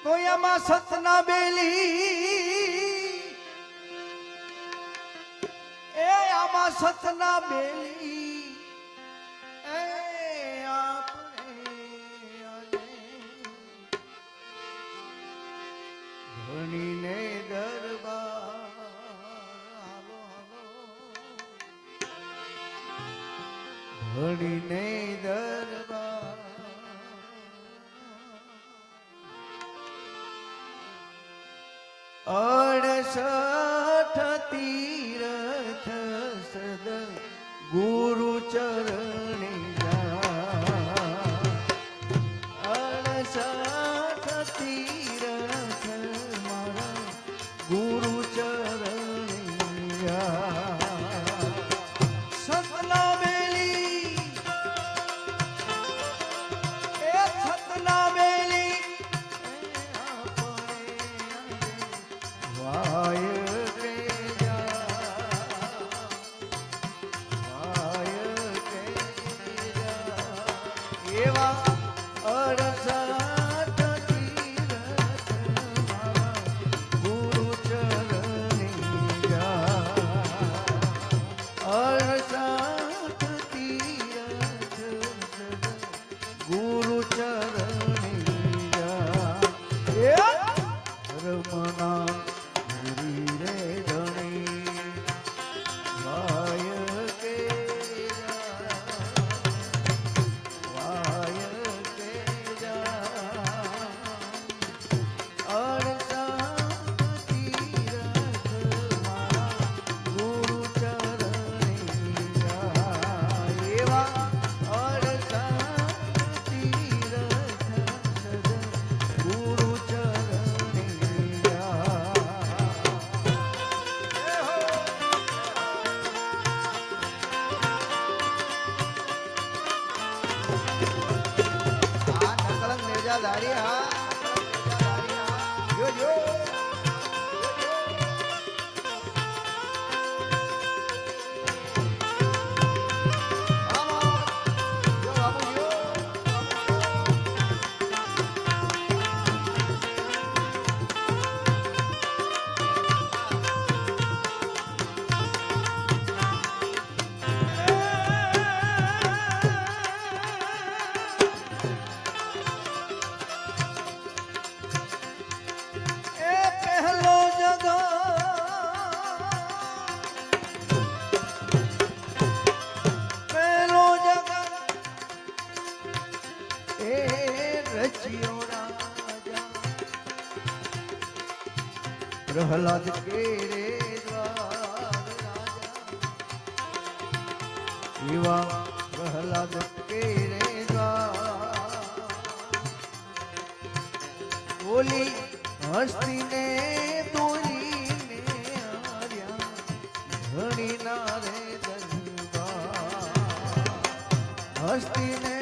તો એમાં સતના બેલી એ આમાં સતના બેલી એ આપણે ધણીને દરબાર ધણીને દરબાર અડસઠ તીરથ સદ ગુરુ ચરણી અડસઠ તીરથ મારા ગુરુ ચરણી સતના બેલી એ સતના બેલી પ્રહલાદ કે રે દ્વાર રાજા એવા પ્રહલાદ કે રે દ્વાર બોલી હસ્તીને દોરીને આર્યા ધણી ના રે દરબાર હસ્તીને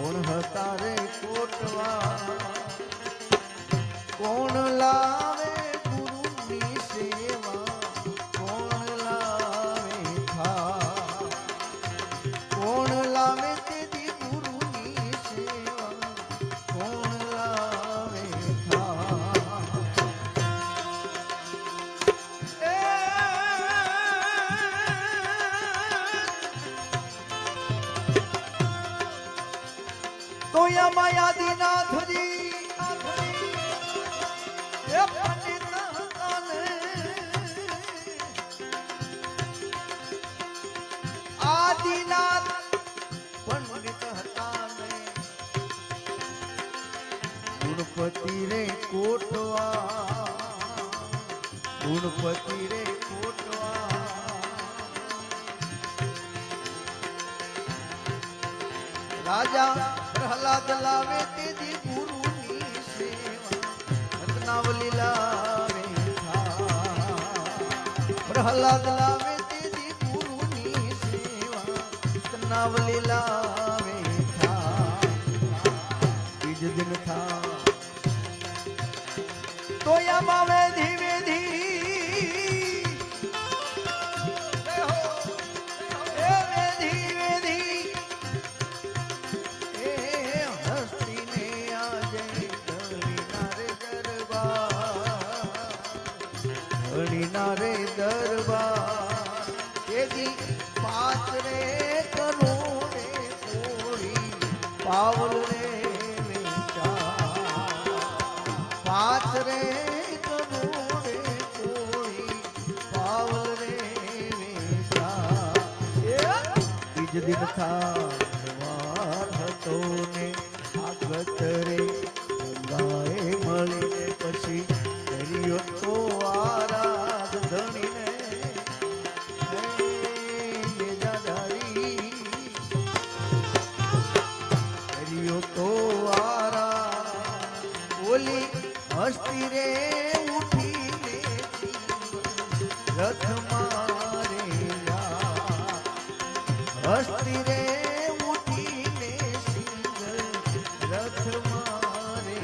કોણ હતા રે કોટવા કોણ લાવે ગુરુની સેવા કોણ લાવે થા કોણ લાવે તેદી ગુરુની સેવા કોણ લાવે થા તો યા આદિનાથજી એ પંડિત હતાને આદિનાથ પંડિત હતાને ગુણપતિ રે કોટવા ગુણપતિ રે કોટવા રાજા પ્રહલાદ લાવે તેદી ગુરુની સેવા રત્નાવલી લાવે પ્રહલાદ લાવે તેદી ગુરુની સેવા રત્નાવલી લાવે બીજ દિન થા તોયામાં વેધી વેધી રે દરબાર તેદી પાંચ રે કરોડે કોળી પાવલ રે વેચા પાંચ રે કરોડે કોળી પાવલ રે વેચા બીજ દિન થાર હતો ને આગત રે ગંગાએ મળીને પછી કર્યો તો આરાધ ધણીને કર્યો તો આરાધ ઓલી હસ્તી રે ઉઠીને રથ મારે હસ્તી રે ઉઠીને સિંહ રથ મારે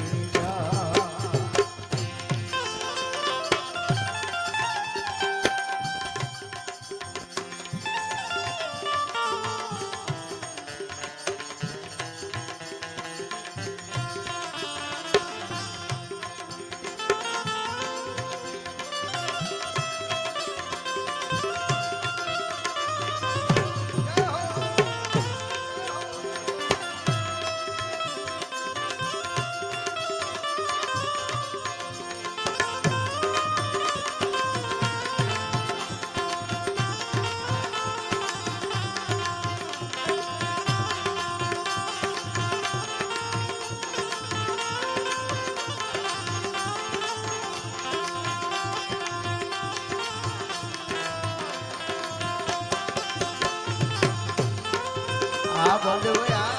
આ ભગવયા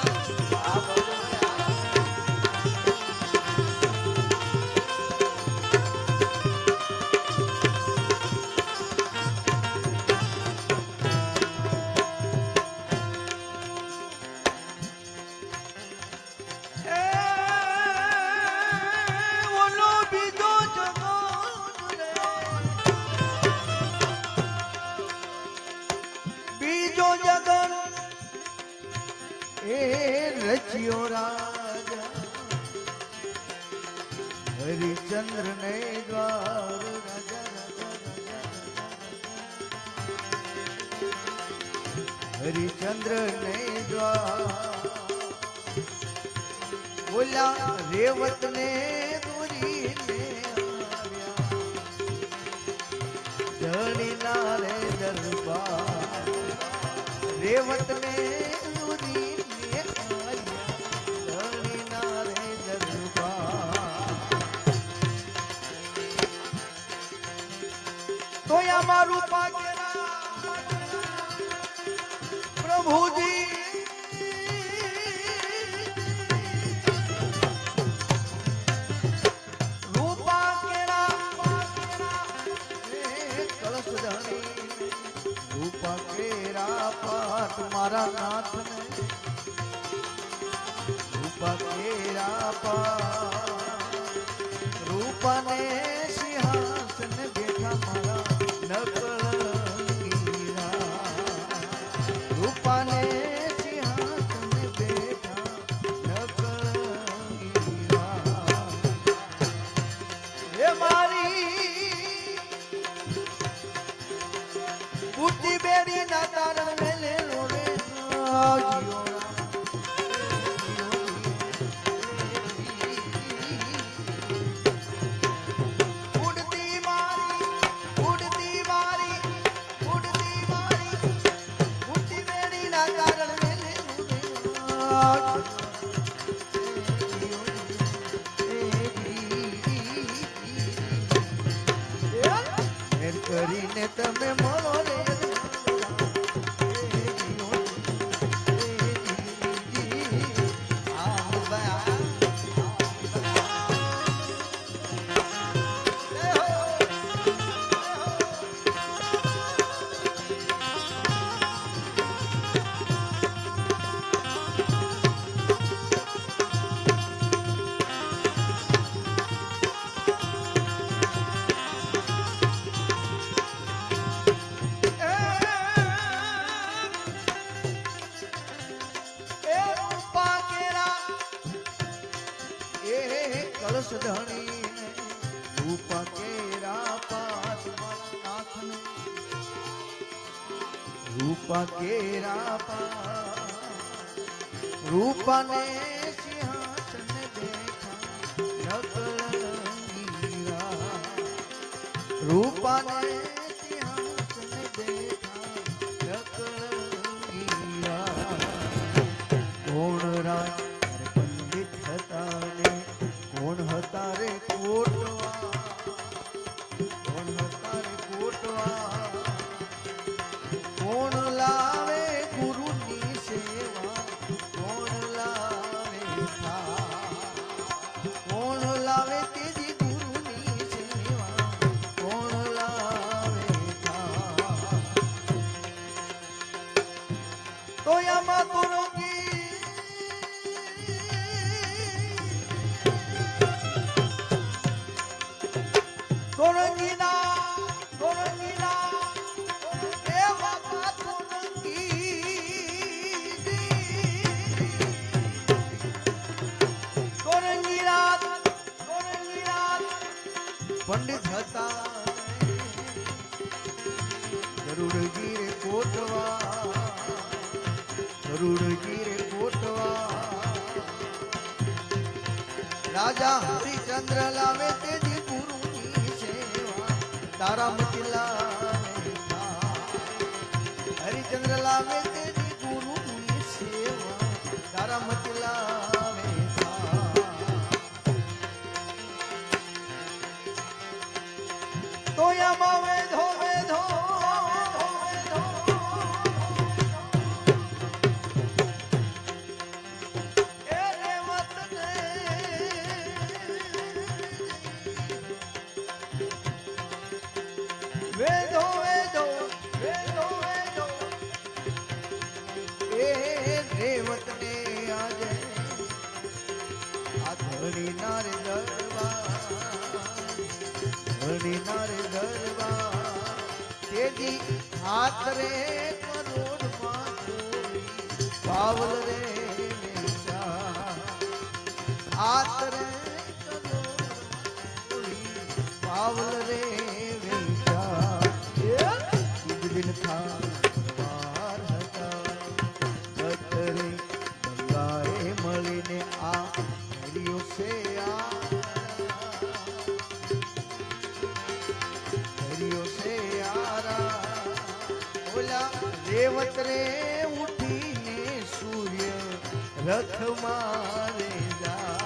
આ ભગવયા ઓલો બીજો જગત બીજો જગત એ રચ્યો રાજા હરિચંદ્ર ને દ્વાર હરિચંદ્ર ને દ્વાર બોલા રેવત ને દોરીને ધણી ના રે દરબાર રેવત ને તો અમારું પાકેલા પ્રભુજી રૂપા કેરા કળશ ધણી રૂપા કેરા પાઠ મારા નાથ ને રૂપા કેરા પા રૂપાને સિંહાસન બેઠા મારા નકળંગીરા રૂપાને સિંહાસન બેઠા નકળંગીરા એ મારી બુદ્ધિ બેડી ના તારણ મેલે લોરે જીઓ કરીને તમે મળો રે કળશ ધણીને રૂપા કેરા પાસ નાથને રૂપા કેરા પાસ રૂપાને સિંહાસન બેઠા નકળંગીરા રૂપાને સિંહાસન બેઠા નકળંગીરા કોણ રાજ પંડિત હતા ને કોણ હતા રે કોટવા કોણ હતા રે કોટવા કોણ લાવે ગુરુની સેવા કોણ લાવે કોણ લાવે તેજી ગુરુની સેવા કોણ લાવે તો યામાં કોરોગી પંડિત હતા ગરુડજી રે કોટવા ગરુડજી રે કોટવા રાજા હરિચંદ્ર લાવે તેજી ગુરુની સેવા તારા મતી લાવે હરિચંદ્ર લાવે તેજી ગુરુની સેવા તારા મતી લાવે તો યામાં વેધો વેધો એ રેવત ને વેધો વેધો વેધો વેધો એ રેવત ને આજે આ ધણી નાર દરબાર નારે ગરબા તેજી હાથ રે કરોડ માં પાવલ રે હાથ રે કરોડ પાવલ રે દિન થા વાર હતા ગતરે ગંગાએ મળીને આ હરિયો છે આ રેવત રે ઉઠીને સૂર્ય રથ મારે જા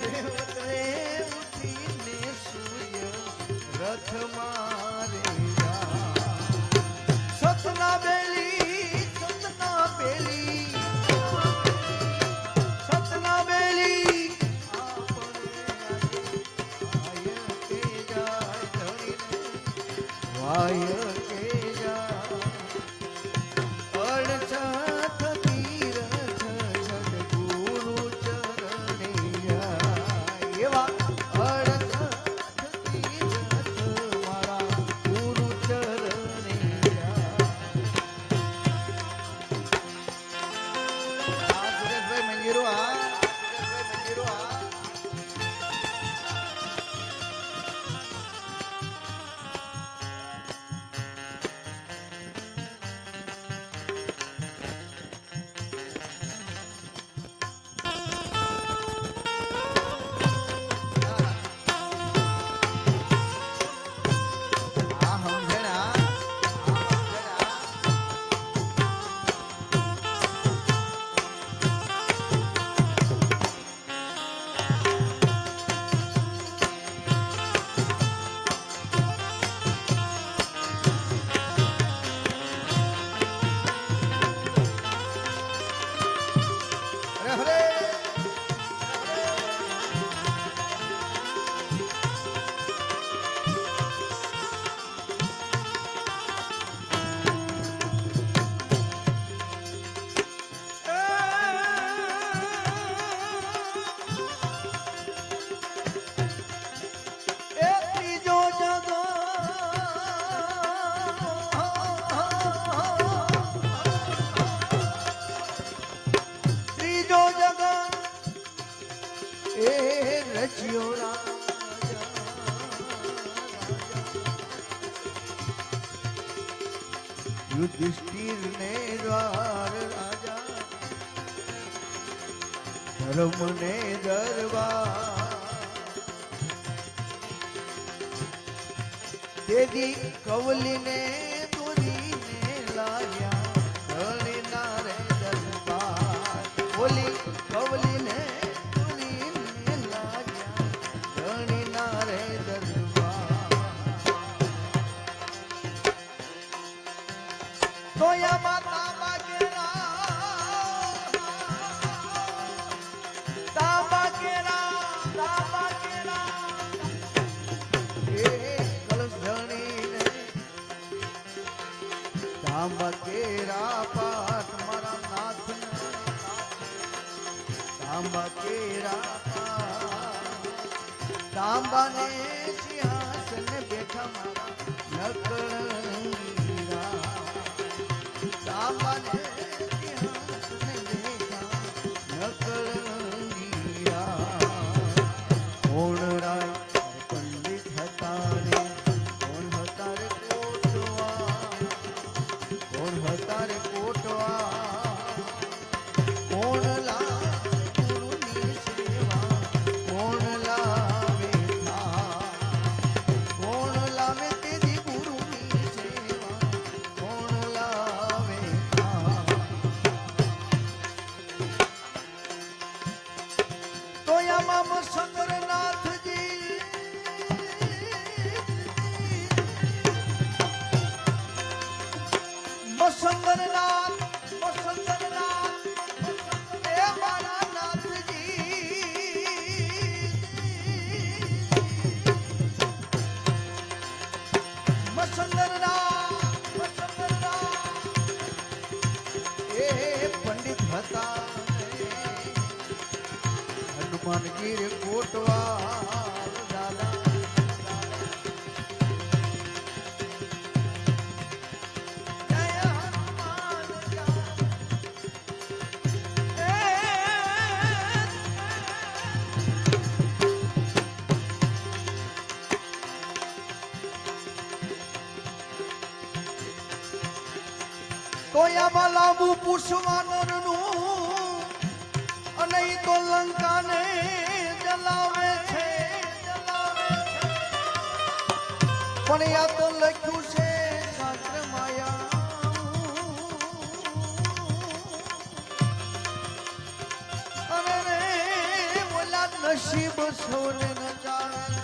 રેવત રે ઉઠીને સૂર્ય રથ મારે જા સતના બેલી સતના બેલી સતના બેલી વાય ગુરુ મંજીરો આ મંજીરો આ યુધિષ્ઠિર ને દ્વાર રાજા ધર્મ ને દરબાર તેદી કવલી ને દોરી ને લાયા ધણી ના રે દરબાર બોલી કવલી ને દોરી ને લાયા ધણી ના રે દરબાર તોયા માતા કેરા પાઠ મારા નાથ તાંબા કેરા તાંબા ને સિંહાસન બેઠા મારા નકળંગીરા તાંબા ને સિંહાસન બેઠા નકળંગીરા કોણ રાય પંડિત હતા રે કોણ હતા રે હતારે કોટવા કોણ લાવે ગુરુની સેવા કોણ લાવે કોણ લાવે તેદી ગુરુની સેવા કોણ લાવે તોયામાં મસંગરનાથજી મસંગરનાથ એ મારા નાથજી મસંગરનાથ એ પંડિત હતા હનુમાનગીર કોટવા દાદા તોયામાં લાંબુ પુષ્પવાનરનું અને ઈ તો લંકાને જલાવે છે પણ આ તો લખ્યું છે શાસ્ત્ર માયા અને રે ઓલા નસીબ સૌને ન જાણે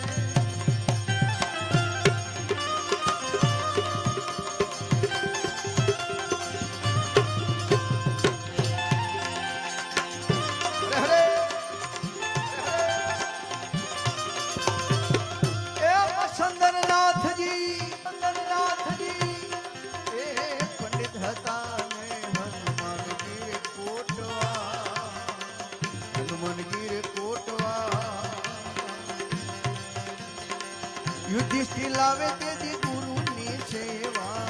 યુધિષ્ઠિર લાવે તેથી ગુરુની સેવા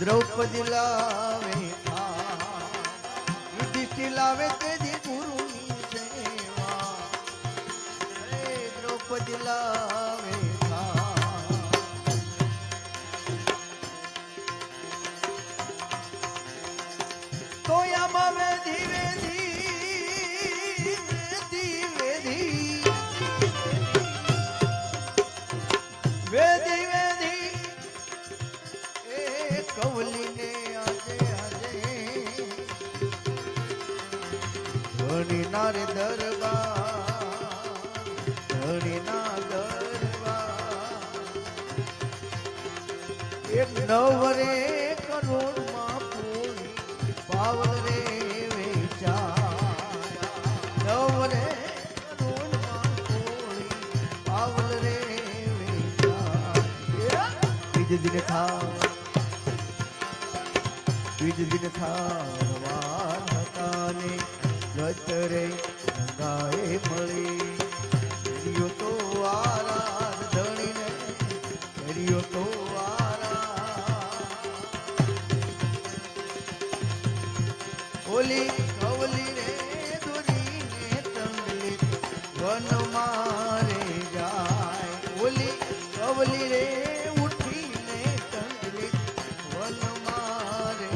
દ્રૌપદી લાવે યુધિષ્ઠિર યુધિષ્ઠિર લાવે તેથી ગુરુની સેવા દ્રૌપદી લાવે તો આમાં વેધી વેધી વેધી વેધી વેધી એ કવલીને આજે આજે ધણી નારે દરબાર ધણી ના દરબાર એક નવરે કરોડમાં પૂરી પાવલ રે વેચાય નવરે કરોડમાં પૂરી પાવલ રે વેચાય બીજ દિન થારવાર હતા ને ગત રે ગંગાએ મળી કર્યો તો આરાધ ધણીને કર્યો તો ઓલી કવલી રે દોરીને તંગલી વન મારે જાય ઓલી કવલી રે ઉઠીને તંગલી વન મારે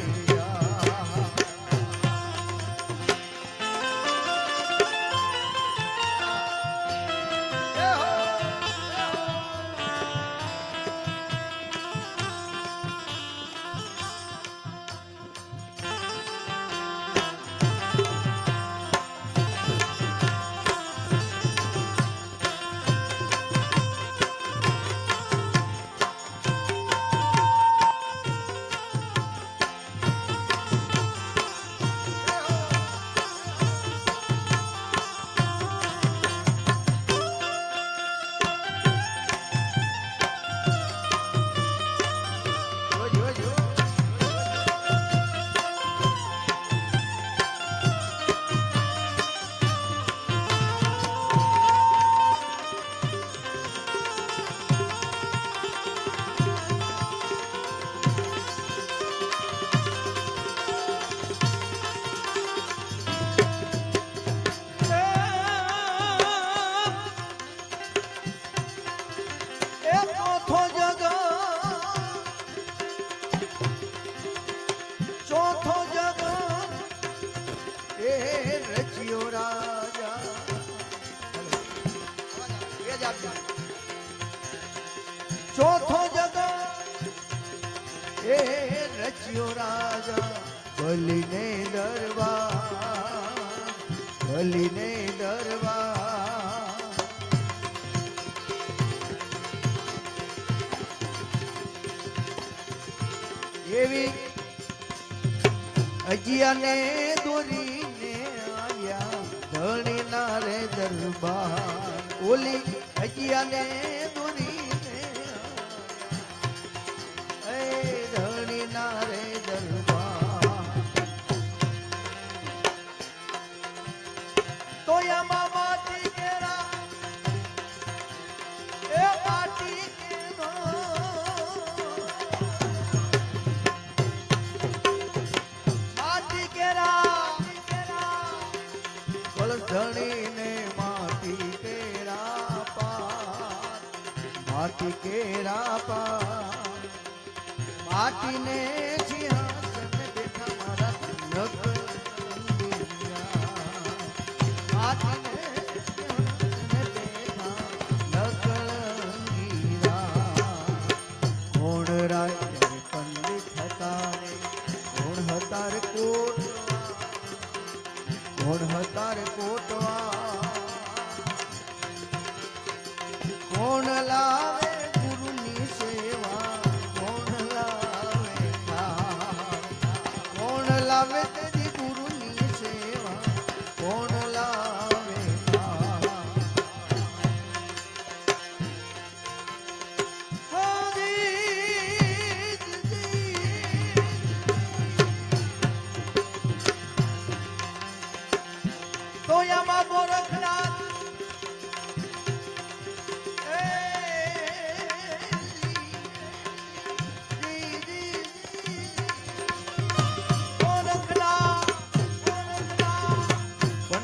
ચોથો જગ એ રચ્યો રાજા ચોથો જગ એ રચ્યો રાજા બલીને દરબાર એવી અજિયાને દોરીને આવ્યા ધણી ના રે દરબાર ઓલી અજિયાને દોરીને એ ધણી ના રે દરબાર તો યામા માટી કેરા એ માટી ધણીને માટી કેરા પાર માટીને સિંહાસન બેઠા મારા માટીને કોણ રાય પંડિત હતા રે કોણ હતા રે કોણ હતા રે કોટવા કોણ લાવે ગુરુની સેવા કોણ લાવે કોણ લાવે તેરી ગુરુની સેવા કોણ લાવે તો યામાં ગોરખનાથ ગોરખનાથ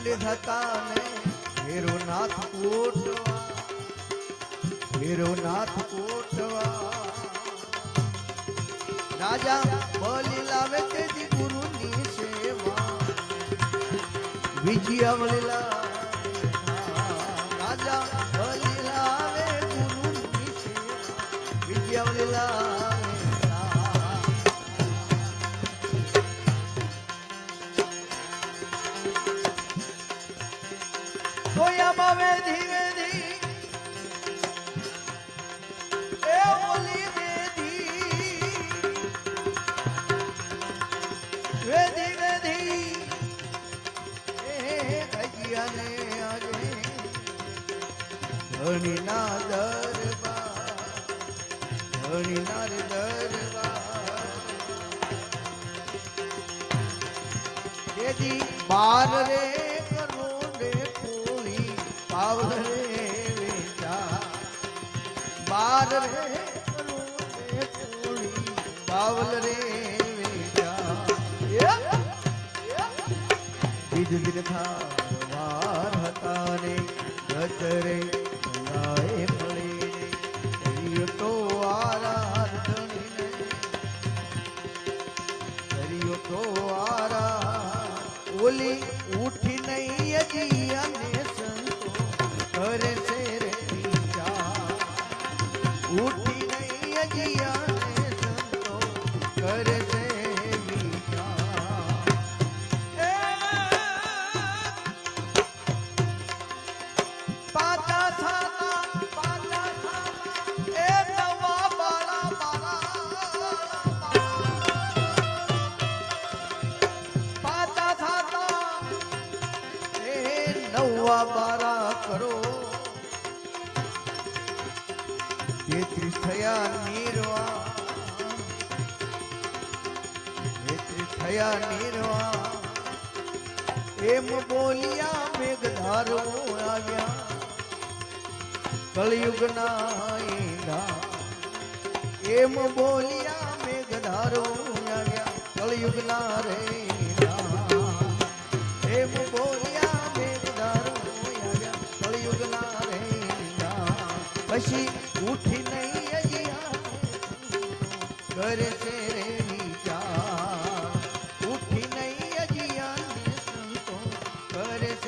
પંડિત હતા ને ભેરુનાથ કોટવા, ભેરુનાથ કોટવા. રાજા બલી લાવે તેથી ગુરુની સેવા, વિજય બલી લાવે. રાજા બલી લાવે ગુરુની સેવા, વિજય બલી લાવે. સોયામાં વેધી વેધી એ બોલી વેધી, વેધી વેધી એ ગજિયાને આજે ધણીના દરબાર, ધણીના દરબાર. તેથી બાર રે પાવલ રે વેચા, બાર રે કરોડે પાવલ રે વેચા. બીજ દિન થાવાર હતા ને ગજરે ભલાએ મળે તો આરાધણીને, કર્યો તો આરા. ઓલી ઉઠી નહીં હજી અને કરે છે રે વિચાર, ઉઠી નહીં અજિયાને સંતો કરે છે વિચાર. પાતા થાતા એ નવા બાળા બાળા, પાતા થાતા એ નવા બાળા કરો. 33 થયા નિર્વા, 33 થયા નિર્વા. એમ બોલ્યા મેઘધારો આવ્યા કળિયુગના ઈંડા. એમ બોલ્યા મેઘધારો આવ્યા કળિયુગના રે ઈંડા. એમ બોલ્યા મેઘધારો આવ્યા કળિયુગના રે ઈંડા. પછી ઉઠી નહીં અજિયા કરે છે રે વિચાર, ઉઠી નહીં અજિયા સંતો કરે છે